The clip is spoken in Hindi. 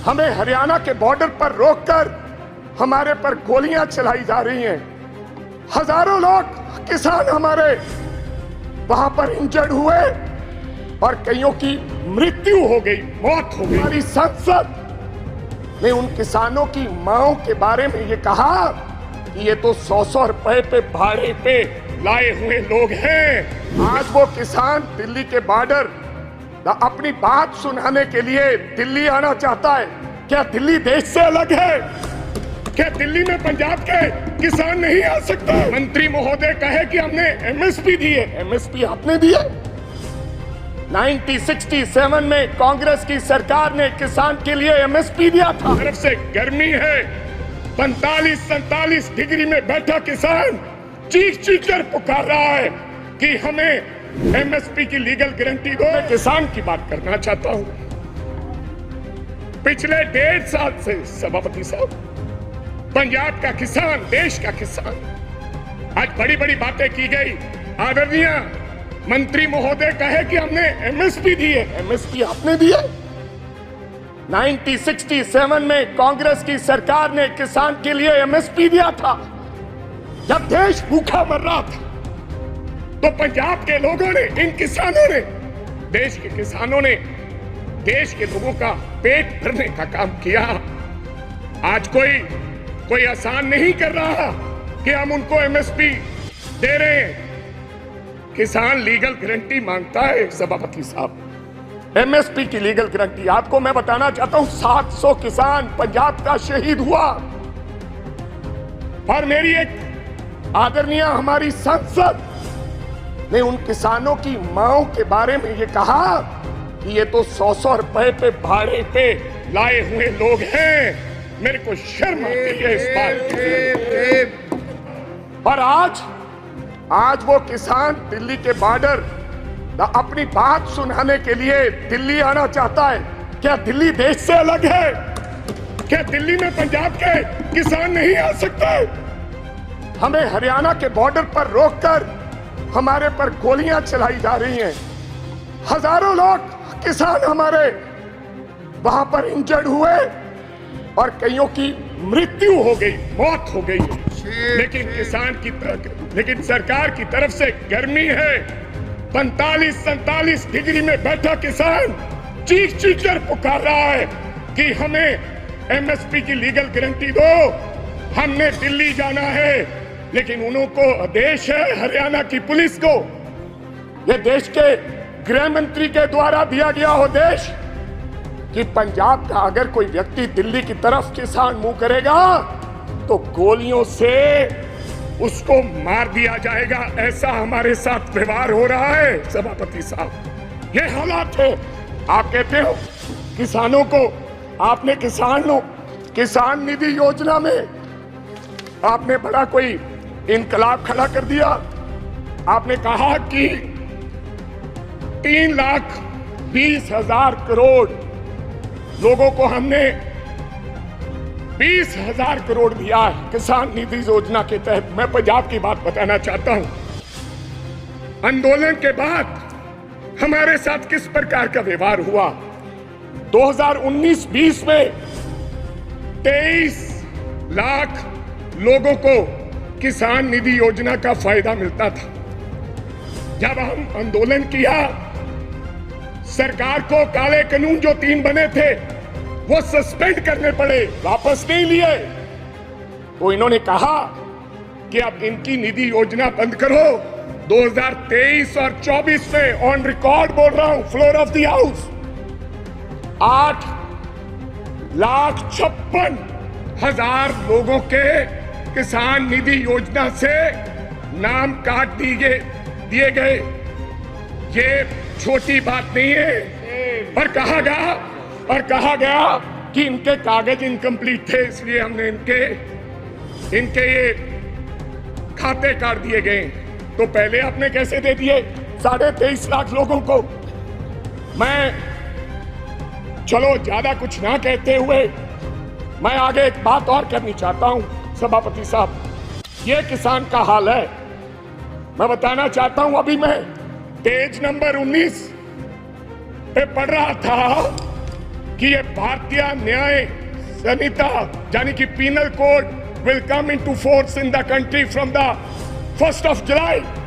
हमें हरियाणा के बॉर्डर पर रोककर हमारे पर गोलियां चलाई जा रही हैं। हजारों लोग किसान हमारे वहां पर इंजर्ड हुए और कईयों की मृत्यु हो गई, मौत हो गई। हमारी संसद ने उन किसानों की मांओं के बारे में ये कहा कि ये तो 100-100 रुपए पे भाड़े पे लाए हुए लोग हैं। आज वो किसान दिल्ली के बॉर्डर अपनी बात सुनाने के लिए दिल्ली आना चाहता है। क्या दिल्ली देश से अलग है? क्या दिल्ली में पंजाब के किसान नहीं आ सकते? मंत्री महोदय कहे कि हमने एमएसपी दी है। एमएसपी आपने दी है? 1967 में कांग्रेस की सरकार ने किसान के लिए एमएसपी दिया था। तरफ से गर्मी है, 45-47 डिग्री में बैठा किसान चीख चीख कर पुकार रहा है कि हमें एमएसपी की लीगल गारंटी दो। मैं किसान की बात करना चाहता हूं। पिछले 1.5 साल से सभापति साहब, पंजाब का किसान, देश का किसान, आज बड़ी बड़ी बातें की गई। आदरणीय मंत्री महोदय कहे कि हमने एमएसपी दी है। एमएसपी आपने दी है? 1967 में कांग्रेस की सरकार ने किसान के लिए एमएसपी दिया था। जब देश भूखा मर रहा था तो पंजाब के लोगों ने, इन किसानों ने, देश के किसानों ने देश के लोगों का पेट भरने का काम किया। आज कोई आसान नहीं कर रहा कि हम उनको एमएसपी दे रहे हैं। किसान लीगल गारंटी मांगता है सभापति साहब, एमएसपी की लीगल गारंटी। आपको मैं बताना चाहता हूं 700 किसान पंजाब का शहीद हुआ। और मेरी एक आदरणीय हमारी संसद ने उन किसानों की मांओं के बारे में ये कहा कि ये तो 100-100 रुपए पे भाड़े पे लाए हुए लोग हैं। मेरे को शर्म आती है इस बात की। और आज वो किसान दिल्ली के बॉर्डर अपनी बात सुनाने के लिए दिल्ली आना चाहता है। क्या दिल्ली देश से अलग है? क्या दिल्ली में पंजाब के किसान नहीं आ सकते? हमें हरियाणा के बॉर्डर पर रोककर हमारे पर गोलियां चलाई जा रही हैं। हजारों लोग किसान हमारे वहां पर इंजर्ड हुए और कईयों की मृत्यु हो गई, मौत हो गई। लेकिन सरकार की तरफ से गर्मी है, 45-47 डिग्री में बैठा किसान चीख चीख कर पुकार रहा है कि हमें एमएसपी की लीगल गारंटी दो, हमने दिल्ली जाना है। लेकिन उनको आदेश है हरियाणा की पुलिस को, यह देश के गृह मंत्री के द्वारा दिया गया आदेश कि पंजाब का अगर कोई व्यक्ति दिल्ली की तरफ किसान मुंह करेगा तो गोलियों से उसको मार दिया जाएगा। ऐसा हमारे साथ व्यवहार हो रहा है सभापति साहब, ये हालात है। आप कहते हो किसानों को, आपने किसान निधि योजना में आपने बड़ा कोई इनकलाब खड़ा कर दिया। आपने कहा कि 3,20,000 करोड़ लोगों को हमने 20,000 करोड़ दिया है किसान निधि योजना के तहत। मैं पंजाब की बात बताना चाहता हूं। आंदोलन के बाद हमारे साथ किस प्रकार का व्यवहार हुआ। 2019-20 में 23 लाख लोगों को किसान निधि योजना का फायदा मिलता था। जब हम आंदोलन किया, सरकार को काले कानून जो 3 बने थे वो सस्पेंड करने पड़े, वापस नहीं लिए। तो इन्होंने कहा कि अब इनकी निधि योजना बंद करो। 2023 और 24 में ऑन रिकॉर्ड बोल रहा हूं, फ्लोर ऑफ द हाउस, 8,56,000 लोगों के किसान निधि योजना से नाम काट दिए गए। ये छोटी बात नहीं है। और कहा गया कि इनके कागज इनकम्प्लीट थे, इसलिए हमने इनके ये खाते काट दिए गए। तो पहले आपने कैसे दे दिए 23.5 लाख लोगों को? मैं चलो ज्यादा कुछ ना कहते हुए मैं आगे एक बात और करनी चाहता हूं सभापति साहब। ये किसान का हाल है, मैं बताना चाहता हूं। अभी मैं पेज नंबर 19 पे पढ़ रहा था कि ये भारतीय न्याय संहिता यानी कि penal code will come into force in the country from the 1st of July.